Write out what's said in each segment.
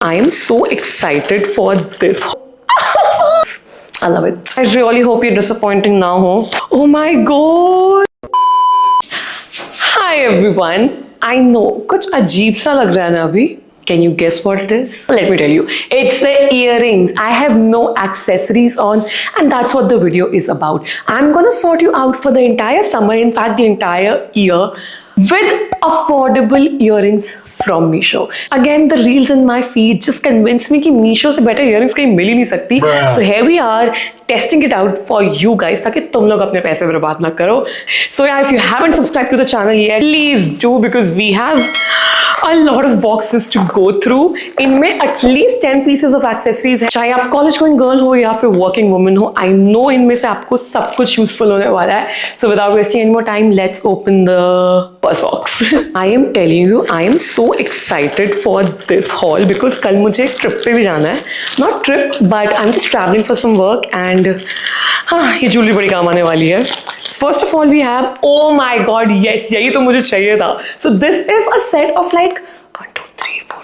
I am so excited for this. I love it. I really hope you're disappointing now. Oh my god. Hi everyone. I know कुछ अजीब सा लग रहा है ना अभी. Can you guess what it is? Let me tell you. It's the earrings. I have no accessories on, and that's what the video is about. I'm gonna sort you out for the entire summer, in fact, the entire year, with affordable earrings from Meesho. Again, the reels in my feed just convinced me कि Meesho से better earrings कहीं मिल ही नहीं सकती. So here we are testing it out for you guys ताकि तुम लोग अपने पैसे बर्बाद ना करो. So yeah, if you haven't subscribed to the channel yet, please do because we have a lot of boxes to go through. इनमें at least 10 pieces of accessories हैं. चाहे आप college going girl हो या फिर working woman हो, I know इनमें से आपको सब कुछ useful होने वाला है. So without wasting any more time, let's open the first box. I am telling you, I am so excited for this haul because कल मुझे एक trip पे भी जाना है. Not trip, but I'm just traveling for some work and हाँ ये jewelry बड़ी काम आने वाली है. First of all, we have, oh my god, yes, यही तो मुझे चाहिए था. So this is a set of like 1, 2, 3, 4,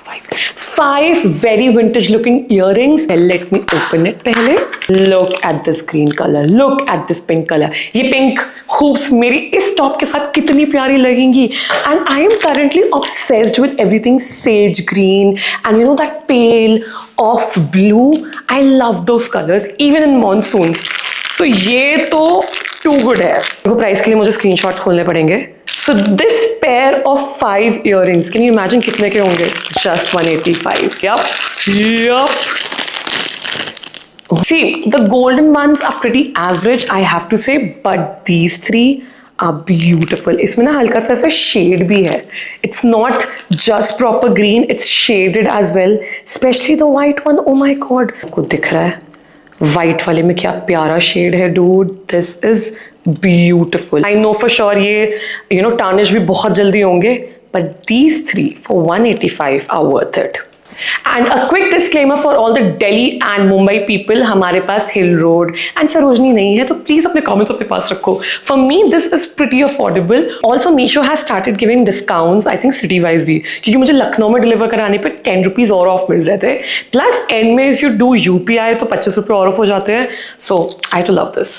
5 very vintage looking earrings. Well, let me open it पहले. Look at this green color. Look at this pink color. ये pink hoops मेरी इस top के साथ कितनी प्यारी लगेंगी. And I am currently obsessed with everything sage green and you know that pale off blue. I love those colors even in monsoons. So ये तो too good है. देखो प्राइस के लिए मुझे स्क्रीनशॉट खोलने पड़ेंगे. So this pair of 5 earrings, can you imagine कितने के होंगे? Just 185. Yup. See, the golden ones are pretty average, I have to say, but these 3 are beautiful. इसमें ना हल्का सा ऐसा shade भी है. It's not just proper green, it's shaded as well. Especially the white one. Oh my god. आपको दिख रहा है? White वाले में क्या प्यारा shade है, dude. This is beautiful. I know for sure ये tarnish भी बहुत जल्दी होंगे, but these 3 for 185 are worth it. And a quick disclaimer for all the Delhi and Mumbai people, हमारे पास Hill Road and Sarojini नहीं है, तो please अपने comments अपने पास रखो. For me, this is pretty affordable. Also, Meesho has started giving discounts, I think city wise भी, क्योंकि मुझे लखनऊ में deliver कराने पे 10 rupees और off मिल रहे थे. Plus, end में if you do UPI तो 25 रुपये और off हो जाते हैं. So, I do love this.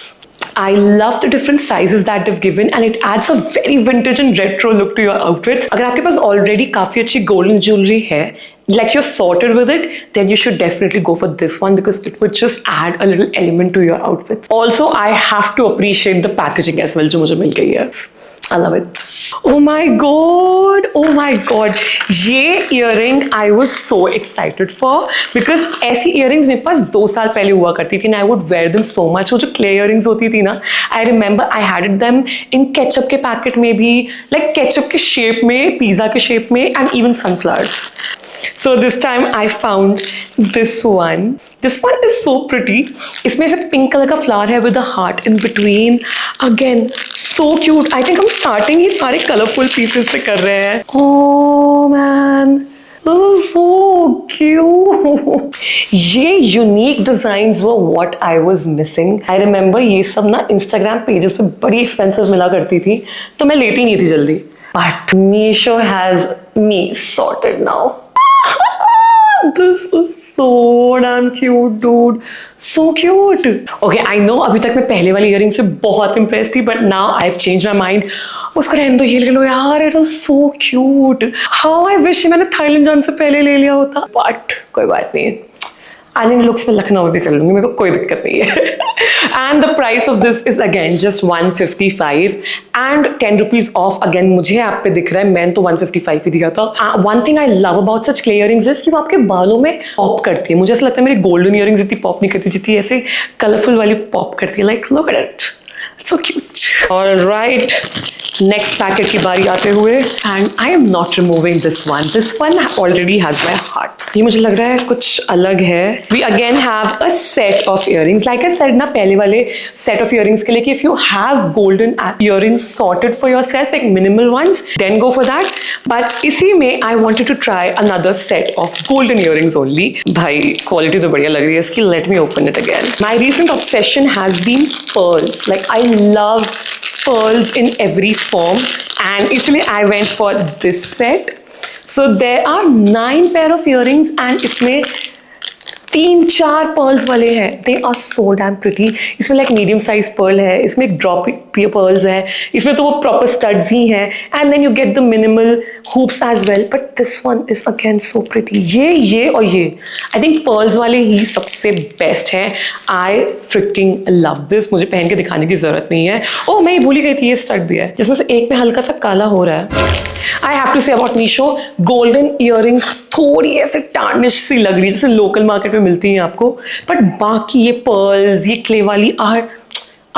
I love the different sizes that they've given and it adds a very vintage and retro look to your outfits. अगर आपके पास already काफी अच्छी golden jewelry है, like you're sorted with it, then you should definitely go for this one because it would just add a little element to your outfits. Also, I have to appreciate the packaging as well जो मुझे मिल गई है. I love it. Oh my god. Oh my god. ये earring I was so excited for because ऐसी earrings मेरे पास 2 साल पहले हुआ करती थी and I would wear them so much. वो जो clay earrings होती थी ना, I remember I had them in ketchup के packet में भी, like ketchup के shape में, pizza के shape में and even sunflowers. So this time I found this one. This one is so pretty. इसमें से pink color का flower है with a heart in between. Again, so cute. I think हम starting ही सारे colorful pieces से कर रहे हैं. Oh man, this is so cute. ये unique designs were what I was missing. I remember ये सब ना Instagram pages पे बड़ी expensive मिला करती थी, तो मैं लेती नहीं थी जल्दी. But Meesho has me sorted now. This is so damn cute, dude. So cute. Okay, I know अभी तक मैं पहले वाली earring से बहुत impressed थी, but now I've changed my mind. उसको रहने दो, ये ले लो यार. It is so cute. How I wish मैंने थाईलैंड जाने से पहले ले लिया होता. But कोई बात नहीं. एलियन लुक्स में लखनऊ में भी कर लूंगी, मेरे को कोई दिक्कत नहीं है. And the price of this is again just 155 and 10 rupees off. Again मुझे ऐप पे दिख रहा है, मैंने तो 155 ही दिया था. One thing I love about such clay earrings is कि वो आपके बालों में पॉप करती है. मुझे ऐसा लगता है मेरी golden earrings इतनी पॉप नहीं करती जितनी ऐसे कलरफुल वाली पॉप करती है. Like look at it. It's so cute. All right. Next packet की बारी आते हुए and I am not removing this one. This one already has my heart. ये मुझे लग रहा है कुछ अलग है. We again have a set of earrings. Like I said ना पहले वाले set of earrings के लिए कि if you have golden earrings sorted for yourself, like minimal ones, then go for that. But इसी में I wanted to try another set of golden earrings only. भाई quality तो बढ़िया लग रही है इसकी. Let me open it again. My recent obsession has been pearls. Like I love pearls in every form and इसलिए I went for this set. So there are 9 pair of earrings and इसमें 3-4 pearls वाले हैं. They are so damn pretty. इसमें like medium size pearl है, इसमें एक drop pearls है, इसमें तो वो प्रॉपर स्टड्स ही हैं, and then you get the minimal hoops as well. But this one is again so pretty. ये और ये आई थिंक पर्ल्स वाले ही सबसे बेस्ट हैं. आई फ्रिकिंग लव दिस. मुझे पहन के दिखाने की जरूरत नहीं है. ओह मैं ये भूल गई थी, ये स्टड भी है जिसमें से एक में हल्का सा काला हो रहा है. I have to say about Misho, golden earrings थोड़ी ऐसे टार्निश सी लग रही है जैसे लोकल मार्केट में मिलती हैं आपको, बट बाकी ये पर्ल्स, ये क्ले वाली are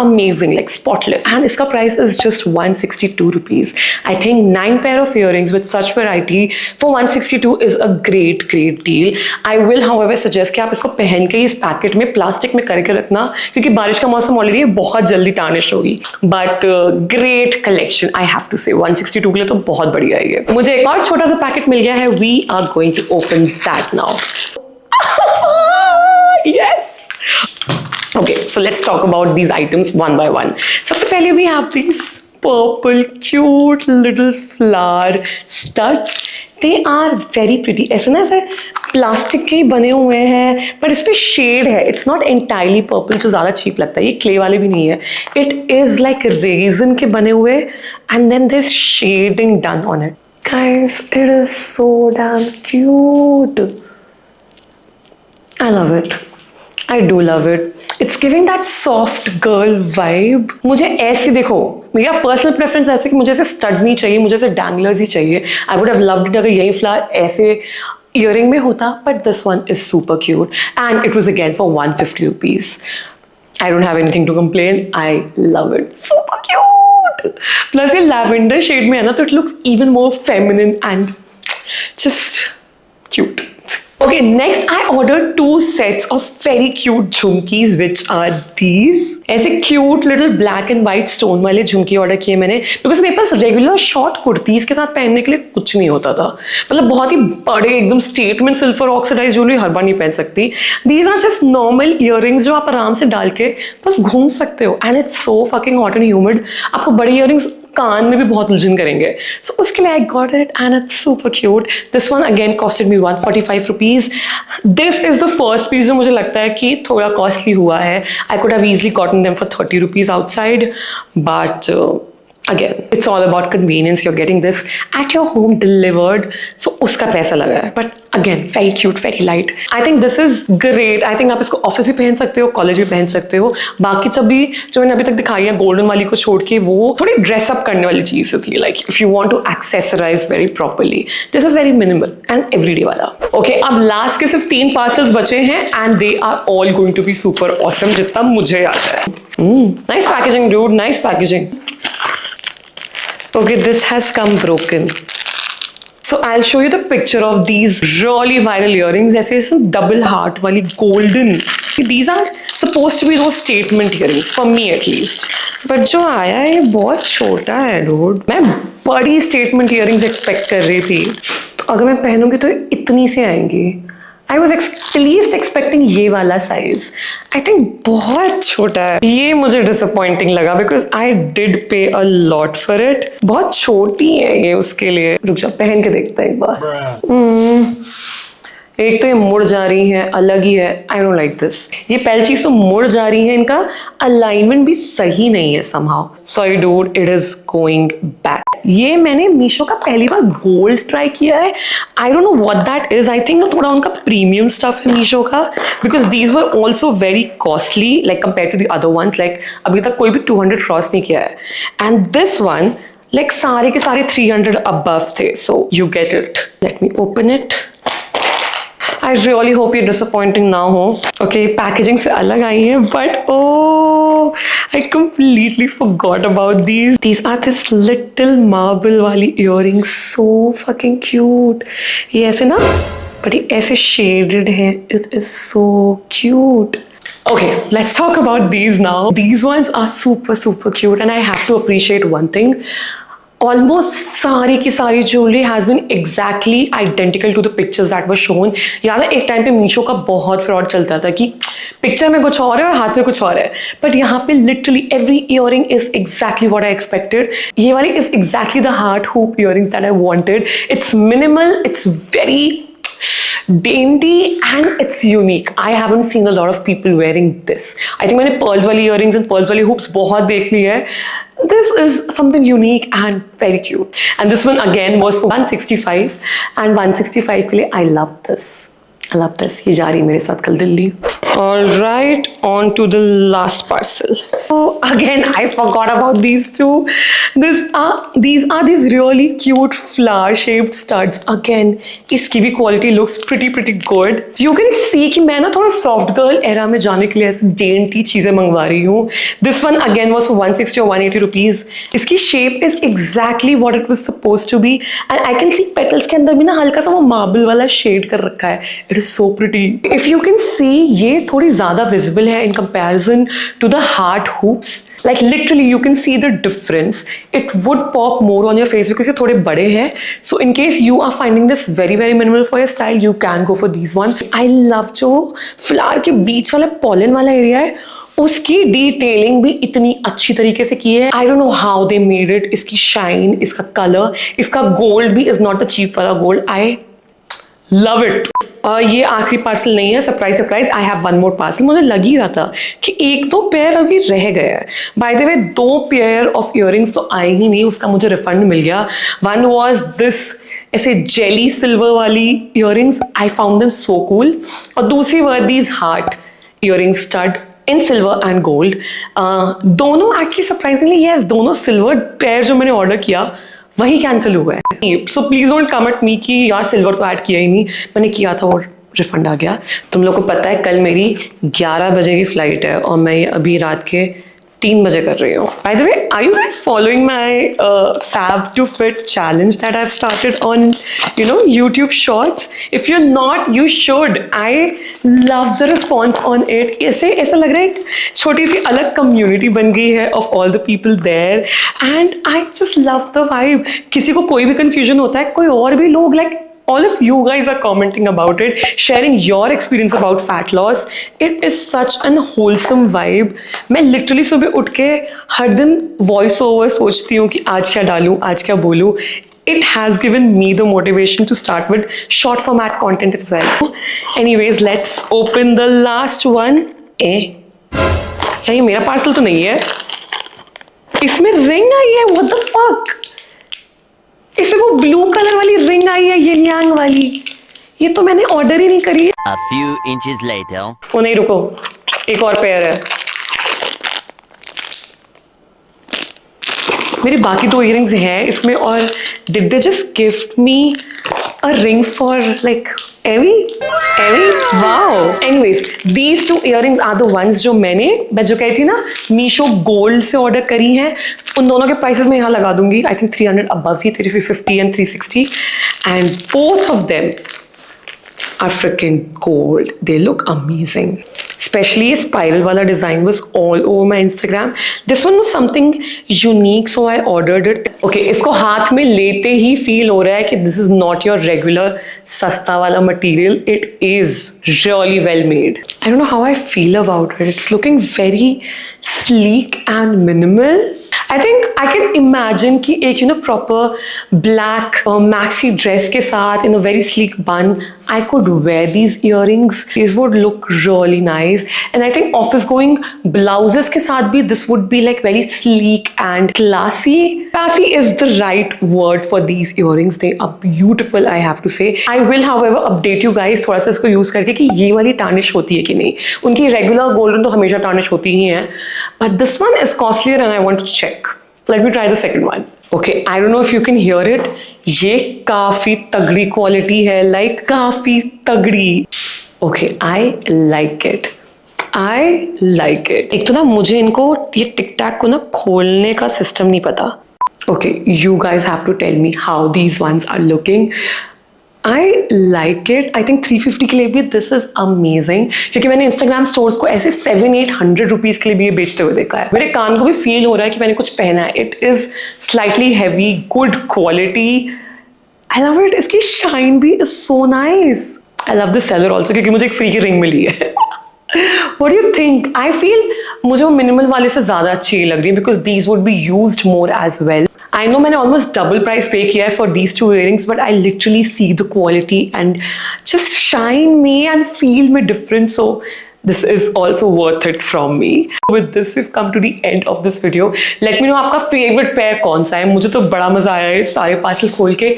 amazing, like spotless, and इसका price is just 162 rupees. I think 9 pair of earrings with such variety for 162 is a great deal. I will however suggest कि आप इसको पहन के इस पैकेट में प्लास्टिक में करके रखना, क्योंकि बारिश का मौसम ऑलरेडी है, बहुत जल्दी टार्निश होगी. But great collection I have to say. 162 के लिए तो बहुत बढ़िया है ये. मुझे एक और छोटा सा पैकेट मिल गया है. We are going to open that now. Yes. Okay, so let's talk about these items one by one. सबसे पहले we have these purple cute little flower studs. They are very pretty. ऐसे ना ऐसे plastic के बने हुए हैं, पर इस पे शेड है. It's not entirely purple जो ज़्यादा cheap लगता है. ये क्ले वाले भी नहीं है. It is like resin के बने हुए, and then there's shading done on it. Guys, it is so damn cute. I love it. I do love it. It's giving that soft girl vibe. मुझे ऐसे देखो, मेरा पर्सनल प्रेफरेंस ऐसे कि मुझे ऐसे स्टड्स नहीं चाहिए, मुझे ऐसे डैंगलर्स ही चाहिए. I would have loved it अगर यही फ्लावर ऐसे ईयरिंग में होता, but this one is super cute and it was again for 150 rupees. I don't have anything to complain. I love it. Super cute. Plus ये lavender shade में है ना, तो it looks even more feminine and just cute. Okay, next I ordered 2 sets of very cute jhumkis which are these. ऐसे cute little black and white stone वाले झुमकी order किए मैंने, because मेरे पास रेगुलर शॉर्ट कुर्तीज के साथ पहनने के लिए कुछ नहीं होता था. मतलब बहुत ही बड़े एकदम स्टेटमेंट सिल्वर ऑक्सीडाइज ज्वेलरी हर बार नहीं पहन सकती. These are just normal earrings जो आप आराम से डाल के बस घूम सकते हो. And it's so fucking hot and humid. आपको बड़े earrings कान में भी बहुत उलझन करेंगे. सो उसके लिए I got it and it's super cute. This one again costed me 145 rupees. This is the first piece जो मुझे लगता है कि थोड़ा कॉस्टली हुआ है. I could have easily gotten them for 30 rupees outside, but again it's all about convenience. You're getting this at your home delivered, so उसका पैसा लगा है. but again very cute, very light. I think this is great. I think आप इसको office भी पहन सकते हो, कॉलेज भी पहन सकते हो. बाकी सब भी जो मैंने अभी तक दिखाई है गोल्डन वाली को छोड़ के, वो थोड़ी ड्रेसअप करने वाली चीज होती है. Like if you want to accessorize very properly, this is very minimal and everyday वाला. ओके, अब लास्ट के सिर्फ 3 पार्सल्स बचे हैं and they are all going to be super awesome, जितना मुझे याद है. Nice packaging dude, nice packaging. Okay, this has come broken. So I'll show you the picture of these really viral earrings. ऐसे double heart वाली golden. These are supposed to be those statement earrings for me at least. But जो आया है ये बहुत छोटा है dude. मैं बड़ी statement earrings expect कर रही थी. तो अगर मैं पहनूंगी तो इतनी से आएंगी. I was at least expecting ये वाला साइज. I think बहुत छोटा है. ये मुझे disappointing लगा because I did pay a lot for it. बहुत छोटी है ये उसके लिए. रुक जा, पहन के देखता है एक बार. एक तो ये मुड़ जा रही है, अलग ही है. I don't like this. ये पहली चीज तो मुड़ जा रही है, इनका अलाइनमेंट भी सही नहीं है somehow. Sorry dude, it is going back. ये मैंने मीशो का पहली बार गोल्ड ट्राई किया है. I don't know what that is. I think थोड़ा उनका प्रीमियम स्टफ है मीशो का, because these were also very costly like compare to the other ones. लाइक अभी तक कोई भी 200 क्रॉस नहीं किया है. एंड दिस वन लाइक सारे के सारे 300 अबव थे. So you get it. Let me open it. I really hope ये disappointing ना हो. Okay, packaging से अलग आई है, but oh, I completely forgot about these. These are this little marble वाली earrings, so fucking cute. ये ऐसे ना, but ये ऐसे shaded है. It is so cute. Okay, let's talk about these now. These ones are super cute, and I have to appreciate one thing. Almost सारी की सारी jewellery has been exactly identical to the pictures that were shown. याद है एक time पे मीशो का बहुत fraud चलता था कि पिक्चर में कुछ और है और हाथ में कुछ और है, बट यहाँ पे literally every earring is exactly what I expected. ये वाली is exactly the heart hoop earrings that I wanted. It's minimal, it's very dainty and it's unique. I haven't seen a lot of people wearing this. I think मैंने pearls वाली earrings and pearls वाली hoops बहुत देख ली है. This is something unique and very cute. And this one again was for 165 and 165 के लिए I love this. I love this. ये जा रही है मेरे साथ कल Delhi. All right, on to the last parcel. Oh, again, I forgot about these two. These are these really cute flower-shaped studs. Again, इसकी भी quality looks pretty good. You can see कि मैं ना थोड़ा soft girl era में जाने के लिए ऐसे dainty चीजें मंगवा रही हूँ. This one again was for 160 or 180 rupees. इसकी shape is exactly what it was supposed to be, and I can see petals के अंदर भी ना हल्का सा वो marble वाला shade कर रखा है. It is so pretty. If you can see, ये थोड़ी ज़्यादा visible है in comparison to the heart hoops. Like literally you can see the difference. It would pop more on your face because ये थोड़े बड़े हैं. So in case you are finding this very minimal for your style, you can go for these one. I love जो flower के बीच वाला pollen वाला area है, उसकी डिटेलिंग भी इतनी अच्छी तरीके से की है. I don't know how they made it. इसकी शाइन, इसका कलर, इसका गोल्ड भी इज नॉट द चीप वाला गोल्ड. I love it. ये आखिरी पार्सल नहीं है. Surprise, I have one more parcel. मुझे लग ही रहा था कि एक दो पेयर अभी रह गया है. Bye the way 2 pair of earrings तो आए ही नहीं, उसका मुझे रिफंड मिल गया. वन वॉज दिस ऐसे जेली सिल्वर वाली earrings. I found them so cool. और दूसरी were these heart earring stud in silver and gold. दोनों एक्चुअली सरप्राइजिंगली यस, दोनों सिल्वर पेयर जो मैंने ऑर्डर किया वही कैंसिल हुआ है. So please don't come at me कि यार सिल्वर तो ऐड किया ही नहीं. मैंने किया था और रिफंड आ गया. तुम लोग को पता है कल मेरी 11 बजे की फ्लाइट है और मैं ये अभी रात के 3 बजे कर रही हूँ. By the way, are you guys following my fab to fit challenge that I have started on YouTube shorts? If you not, you should. I love the response on it. ऐसा लग रहा है एक छोटी सी अलग कम्युनिटी बन गई है of all the people there and I just love the vibe. किसी को कोई भी कंफ्यूजन होता है, कोई और भी लोग like all of you guys are commenting about it, sharing your experience about fat loss. It is such an wholesome vibe. मैं literally सुबह उठ के हर दिन voice over सोचती हूँ कि आज क्या डालूँ, आज क्या बोलूँ. It has given me the motivation to start with short format content as well. Anyways, let's open the last one. यार ये मेरा पार्सल तो नहीं है. इसमें रिंग आई है. What the fuck? इसमें वो ब्लू कलर वाली रिंग आई है, यिन यांग वाली. ये तो मैंने ऑर्डर ही नहीं करी है. A few inches later. ओ नहीं, रुको, एक और पेयर है. मेरी बाकी 2 इयरिंग्स हैं इसमें और did they just gift me a ring for like Evie? Wow. Anyways, these 2 earrings are the ones जो मैं जो कही थी ना मीशो गोल्ड से ऑर्डर करी हैं. उन दोनों के प्राइसेस मैं यहाँ लगा दूंगी. I think 300 above he, 350 and 360, and both of them are freaking gold. They look amazing. Especially spiral wala design was all over my Instagram. This one was something unique, so I ordered it. Okay, इसको हाथ में लेते ही feel हो रहा है कि this is not your regular सस्ता वाला material. It is really well made. I don't know how I feel about it. It's looking very sleek and minimal. I think I can imagine कि एक proper black maxi dress के साथ in a very sleek bun, I could wear these earrings. These would look really nice. And I think office going blouses के साथ भी this would be like very sleek and classy. Classy is the right word for these earrings. They are beautiful, I have to say. I will however update you guys थोड़ा सा इसको use करके कि ये वाली tarnish होती है कि नहीं. उनकी regular golden तो हमेशा tarnish होती ही है. But this one is costlier and I want to check. Let me try the second one. Okay, I don't know if you can hear it. ये काफी तगड़ी क्वालिटी है, like काफी तगड़ी. Okay, I like it. I like it. एक तो ना मुझे इनको ये टिक टैक को ना खोलने का सिस्टम नहीं पता. Okay, you guys have to tell me how these ones are looking. I like it. I think 350 के लिए भी दिस इज अमेजिंग, क्योंकि मैंने इंस्टाग्राम स्टोर्स को ऐसे 700-800 रुपीज के लिए भी ये बेचते हुए देखा है. मेरे कान को भी फील हो रहा है कि मैंने कुछ पहना है. It is slightly heavy, good quality. I love it. इसकी शाइन भी is so nice. I love this seller also, क्योंकि मुझे एक फ्री की रिंग मिली है. What do you think? I feel मुझे वो मिनिमल वाले से ज़्यादा अच्छी लग रही है, because these would be used more as well. I know मैंने almost double price pay किया है for these two earrings, but I literally see the quality and just shine में and feel में difference. So this is also worth it from me. With this, we've come to the end of this video. Let me know आपका favorite pair कौन सा है. मुझे तो बड़ा मजा आया है सारे पार्सल खोल के.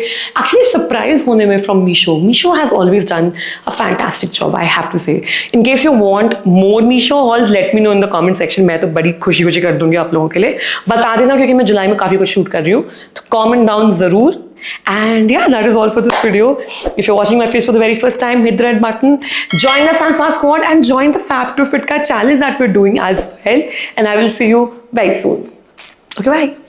Actually surprise होने में from Meesho. Meesho has always done a fantastic job, I have to say. In case you want more Meesho hauls, let me know in the comment section. मैं तो बड़ी खुशी कर दूंगी आप लोगों के लिए. बता देना, क्योंकि मैं जुलाई में काफी कुछ शूट कर रही हूँ, तो comment down जरूर. And yeah, that is all for this video. If you're watching my face for the very first time, hit the red button, join the Sunfast Squad, and join the Fab to Fit Ka challenge that we're doing as well. And I will see you very soon. Okay, bye.